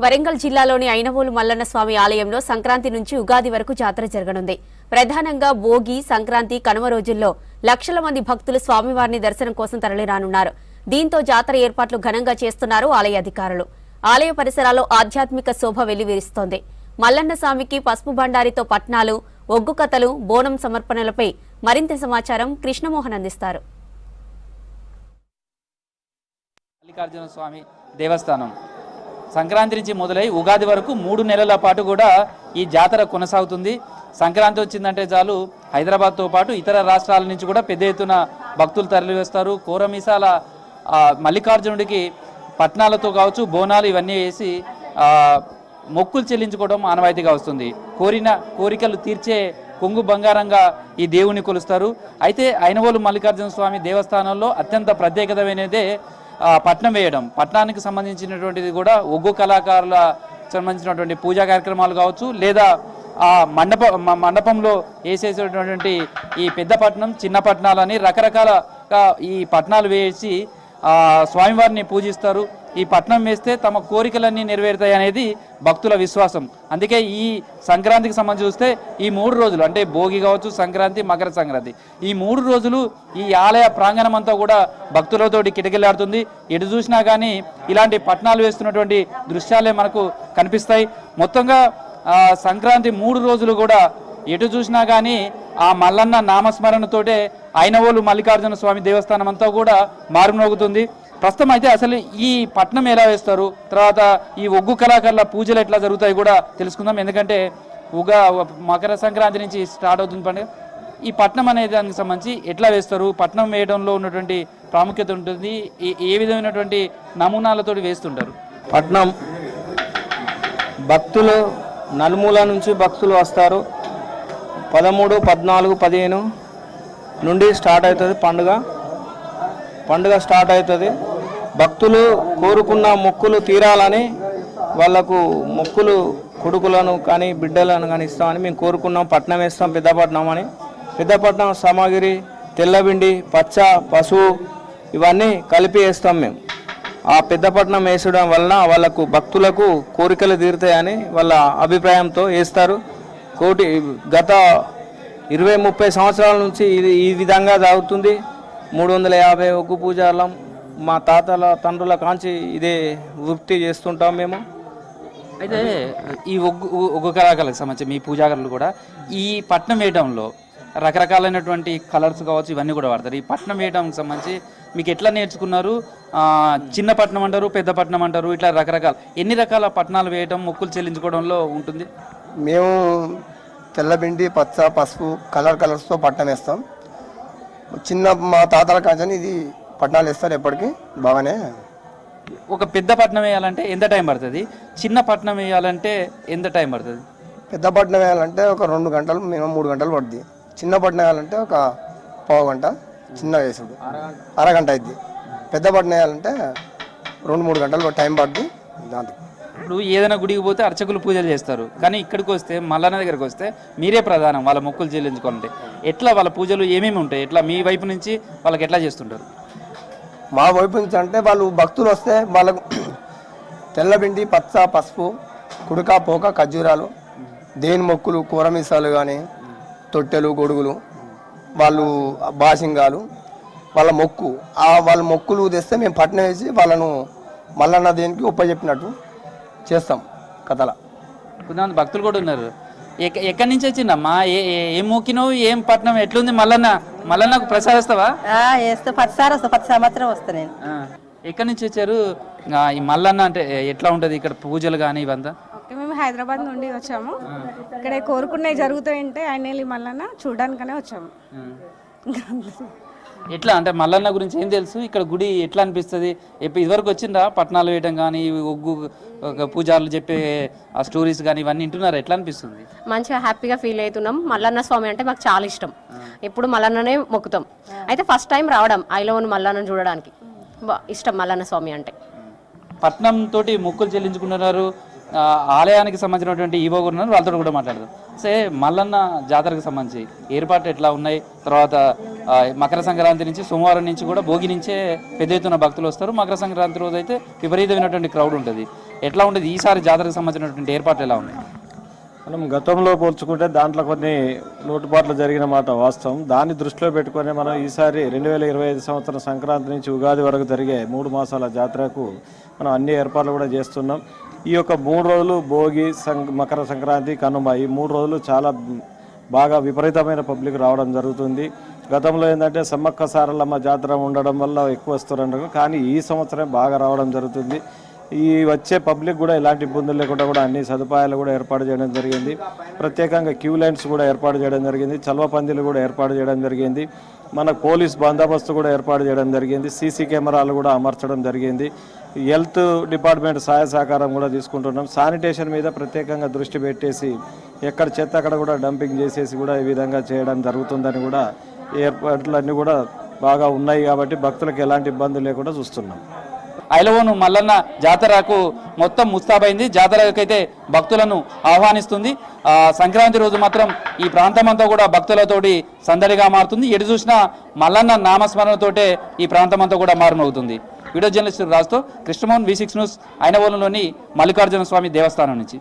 వరంగల్ జిల్లాలోని ఐనవోలు మల్లన్న స్వామి ఆలయంలో సంక్రాంతి నుంచి ఉగాది వరకు జాతర జరగనుంది. ప్రధానంగా భోగి, సంక్రాంతి, కనుమ రోజుల్లో లక్షల మంది భక్తులు స్వామివారిని దర్శనం కోసం తరలిరానున్నారు. దీంతో జాతర ఏర్పాట్లు ఘనంగా చేస్తున్నారు ఆలయ అధికారులు. ఆలయ పరిసరాల్లో ఆధ్యాత్మిక శోభ వెల్లివిరుస్తోంది. మల్లన్న స్వామికి పసుపు బండారితో పట్నాలు, ఒగ్గు కథలు, బోనం సమర్పణలపై మరింత సమాచారం కృష్ణమోహన్ అందిస్తారు. మల్లికార్జున స్వామి దేవస్థానం సంక్రాంతి నుంచి మొదలై ఉగాది వరకు 3 నెలల పాటు కూడా ఈ జాతర కొనసాగుతుంది. సంక్రాంతి వచ్చిందంటే చాలు హైదరాబాద్తో పాటు ఇతర రాష్ట్రాల నుంచి కూడా పెద్ద ఎత్తున భక్తులు తరలివేస్తారు. కోరమీసాల మల్లికార్జునుడికి పట్నాలతో కావచ్చు, బోనాలు ఇవన్నీ వేసి మొక్కులు చెల్లించుకోవడం ఆనవాయితీగా వస్తుంది. కోరికలు తీర్చే కొంగు బంగారంగా ఈ దేవుని కొలుస్తారు. అయితే ఐనవోలు మల్లికార్జున స్వామి దేవస్థానంలో అత్యంత ప్రత్యేకతమైనదే పట్నం వేయడం. పట్నానికి సంబంధించినటువంటిది కూడా ఒగ్గు కళాకారుల సంబంధించినటువంటి పూజా కార్యక్రమాలు కావచ్చు, లేదా ఆ మండపంలో వేసేసేటువంటి ఈ పెద్ద పట్నం, చిన్న పట్నాలని రకరకాల ఈ పట్నాలు వేసి స్వామివారిని పూజిస్తారు. ఈ పట్నం వేస్తే తమ కోరికలన్నీ నెరవేరుతాయి అనేది భక్తుల విశ్వాసం. అందుకే ఈ సంక్రాంతికి సంబంధించి చూస్తే ఈ 3 రోజులు అంటే భోగి కావచ్చు, సంక్రాంతి, మకర సంక్రాంతి, ఈ 3 రోజులు ఈ ఆలయ ప్రాంగణం అంతా కూడా భక్తులతోటి కిటకిలాడుతుంది. ఎటు చూసినా కానీ ఇలాంటి పట్నాలు వేస్తున్నటువంటి దృశ్యాలే మనకు కనిపిస్తాయి. మొత్తంగా సంక్రాంతి 3 రోజులు కూడా ఎటు చూసినా కానీ ఆ మల్లన్న నామస్మరణతోటే ఐనవోలు మల్లికార్జున స్వామి దేవస్థానం అంతా కూడా మారుమోగుతుంది. ప్రస్తుతం అయితే అసలు ఈ పట్నం ఎలా వేస్తారు, తర్వాత ఈ ఒగ్గు కళాకారుల పూజలు ఎట్లా జరుగుతాయి కూడా తెలుసుకుందాం. ఎందుకంటే మకర సంక్రాంతి నుంచి స్టార్ట్ అవుతుంది పండుగ. ఈ పట్నం అనే దానికి సంబంధించి ఎట్లా వేస్తారు, పట్నం వేయడంలో ఉన్నటువంటి ప్రాముఖ్యత ఉంటుంది, ఏ విధమైనటువంటి నమూనాలతో వేస్తుంటారు. పట్నం భక్తులు నలుమూల నుంచి భక్తులు వస్తారు. 13, 14, 15 నుండి స్టార్ట్ అవుతుంది పండుగ స్టార్ట్ అవుతుంది. భక్తులు కోరుకున్న మొక్కులు తీరాలని, వాళ్లకు మొక్కులు కొడుకులను కానీ బిడ్డలను కానీ ఇస్తామని మేము కోరుకున్నాం. పట్నం వేస్తాం, పెద్దపట్నం సామాగ్రి, తెల్లబిండి, పచ్చ, పసుపు ఇవన్నీ కలిపి వేస్తాం మేము. ఆ పెద్దపట్నం వేసడం వలన వాళ్ళకు భక్తులకు కోరికలు తీరుతాయని వాళ్ళ అభిప్రాయంతో వేస్తారు. గత 20-30 సంవత్సరాల నుంచి ఈ విధంగా సాగుతుంది. 350 ఒగ్గు పూజాలం మా తాతల తండ్రుల కాంచి ఇదే వృత్తి చేస్తుంటాం మేము. అయితే ఈ ఒగ్గు కళాకారులకు సంబంధించి మీ పూజారులు కూడా ఈ పట్నం వేయడంలో రకరకాలైనటువంటి కలర్స్ కావచ్చు, ఇవన్నీ కూడా వాడతారు. ఈ పట్నం వేయడానికి సంబంధించి మీకు ఎట్లా నేర్చుకున్నారు? చిన్న పట్నం అంటారు, పెద్ద పట్నం అంటారు, ఇట్లా ఎన్ని రకాల పట్నాలు వేయడం, మొక్కులు చెల్లించుకోవడంలో ఉంటుంది? మేము తెల్లబిండి, పచ్చ, పసుపు కలర్స్తో పట్నం వేస్తాం. చిన్న మా తాతల కాంచని ఇది పట్నాలు వేస్తారు ఎప్పటికీ బాగానే. ఒక పెద్ద పట్నం వేయాలంటే ఎంత టైం పడుతుంది? చిన్న పట్నం వేయాలంటే ఎంత టైం పడుతుంది? పెద్ద పట్నం వేయాలంటే ఒక 2 గంటలు, మినిమం 3 గంటలు పడుతుంది. చిన్న పట్నం వేయాలంటే ఒక పావు గంట, చిన్న వేసుడు అరగంట అయింది. పెద్ద పట్నం వేయాలంటే 2-3 గంటలు టైం పడుతుంది. దాంతో ఇప్పుడు ఏదైనా గుడికి పోతే అర్చకులు పూజలు చేస్తారు, కానీ ఇక్కడికి వస్తే మల్లన్న దగ్గరికి వస్తే మీరే ప్రధానం వాళ్ళ మొక్కులు చెల్లించుకోవాలంటే. ఎట్లా వాళ్ళ పూజలు ఏమేమి ఉంటాయి? ఎట్లా మీ వైపు నుంచి వాళ్ళకి ఎట్లా చేస్తుంటారు? మా వైపు నుంచి అంటే వాళ్ళు భక్తులు వస్తే వాళ్ళకు తెల్లబిండి, పచ్చ, పసుపు, కుడక, పోక, ఖర్జూరాలు, దేని మొక్కులు, కూరమీసాలు కానీ, తొట్టెలు, గొడుగులు, వాళ్ళు బాసింగాలు, వాళ్ళ మొక్కులు తెస్తే మేము పట్నం వేసి వాళ్ళను మల్లన్న దేనికి చెప్పినట్టు చేస్తాం. కథల కొంతమంది భక్తులు కూడా ఉన్నారు. ఎక్కడి నుంచి వచ్చిందమ్మా? ఏం మొక్కినావు? ఏం పట్నం ఎట్లుంది? మల్లన్నకు ప్రసాదిస్తావా? ప్రతి సంవత్సరం వస్తా నేను. ఎక్కడి నుంచి వచ్చారు? ఈ మల్లన్న అంటే ఎట్లా ఉంటుంది ఇక్కడ పూజలు కానీ ఇవంతా? మేము హైదరాబాద్ నుండి వచ్చాము. ఇక్కడ కోరుకున్నవి జరుగుతాయంటే ఆయన మల్లన్న చూడడానికనే వచ్చాము. ఎట్లా అంటే మల్లన్న గురించి ఏం తెలుసు? ఇక్కడ గుడి ఎట్లా అనిపిస్తుంది? ఇదివరకు వచ్చిందా పట్నాలు వేయడం కానీ, ఒగ్గు పూజారులు చెప్పే ఆ స్టోరీస్ కానీ ఇవన్నీ వింటున్నారా? ఎట్లా అనిపిస్తుంది? మంచిగా హ్యాపీగా ఫీల్ అవుతున్నాం. మల్లన్న స్వామి అంటే మాకు చాలా ఇష్టం. ఎప్పుడు మల్లన్ననే మొక్కుతాం. అయితే ఫస్ట్ టైం రావడం ఐనవోలు మల్లన్న చూడడానికి ఇష్టం. మల్లన్న స్వామి అంటే పట్నం తోటి మొక్కులు చెల్లించుకుంటున్నారు. ఆలయానికి సంబంధించినటువంటి ఈవో ఉన్నారు, వాళ్ళతో కూడా మాట్లాడదాం. మల్లన్న జాతరకు సంబంధించి ఏర్పాట్లు ఎట్లా ఉన్నాయి? తర్వాత మకర సంక్రాంతి నుంచి సోమవారం నుంచి కూడా భోగి నుంచే పెద్ద ఎత్తున భక్తులు వస్తారు. మకర సంక్రాంతి రోజు అయితే విపరీతమైనటువంటి క్రౌడ్ ఉంటుంది. ఎట్లా ఉండేది ఈసారి జాతరకు సంబంధించినటువంటి ఏర్పాట్లు ఎలా ఉన్నాయి? మనం గతంలో పోల్చుకుంటే దాంట్లో కొన్ని లోటుపాట్లు జరిగిన మాట వాస్తవం. దాన్ని దృష్టిలో పెట్టుకొని మనం ఈసారి 2025 సంవత్సరం సంక్రాంతి నుంచి ఉగాది వరకు జరిగే 3 మాసాల జాతరకు మనం అన్ని ఏర్పాట్లు కూడా చేస్తున్నాం. ఈ యొక్క 3 రోజులు భోగి, మకర సంక్రాంతి, కనుమ, ఈ 3 రోజులు చాలా బాగా విపరీతమైన పబ్లిక్ రావడం జరుగుతుంది. గతంలో ఏంటంటే సమ్మక్క సారలమ్మ జాతర ఉండడం వల్ల ఎక్కువ వస్తున్నారు, కానీ ఈ సంవత్సరం బాగా రావడం జరుగుతుంది. ఈ వచ్చే పబ్లిక్ కూడా ఎలాంటి ఇబ్బందులు లేకుండా కూడా అన్ని సదుపాయాలు కూడా ఏర్పాటు చేయడం జరిగింది. ప్రత్యేకంగా క్యూ లైన్స్ కూడా ఏర్పాటు చేయడం జరిగింది. చల్వ పందిలు కూడా ఏర్పాటు చేయడం జరిగింది. మన పోలీస్ బందోబస్తు కూడా ఏర్పాటు చేయడం జరిగింది. సీసీ కెమెరాలు కూడా అమర్చడం జరిగింది. హెల్త్ డిపార్ట్మెంట్ సహాయ సహకారం కూడా తీసుకుంటున్నాం. శానిటేషన్ మీద ప్రత్యేకంగా దృష్టి పెట్టేసి ఎక్కడ చెత్త అక్కడ కూడా డంపింగ్ చేసేసి కూడా ఈ విధంగా చేయడం జరుగుతుందని కూడా ఏర్పాట్లన్నీ కూడా బాగా ఉన్నాయి. కాబట్టి భక్తులకు ఎలాంటి ఇబ్బందులు లేకుండా చూస్తున్నాం. ఐలవోను మల్లన్న జాతరకు మొత్తం ముస్తాబైంది. జాతరకైతే భక్తులను ఆహ్వానిస్తుంది. సంక్రాంతి రోజు మాత్రం ఈ ప్రాంతం అంతా కూడా భక్తులతోటి సందడిగా మారుతుంది. ఎటు చూసినా మల్లన్న నామస్మరణతోటే ఈ ప్రాంతం అంతా కూడా మారుమవుతుంది. వీడియో జర్నలిస్ట్ రాజుతో కృష్ణమోహన్, V6 న్యూస్, ఐనవోలులోని మల్లికార్జున స్వామి దేవస్థానం నుంచి.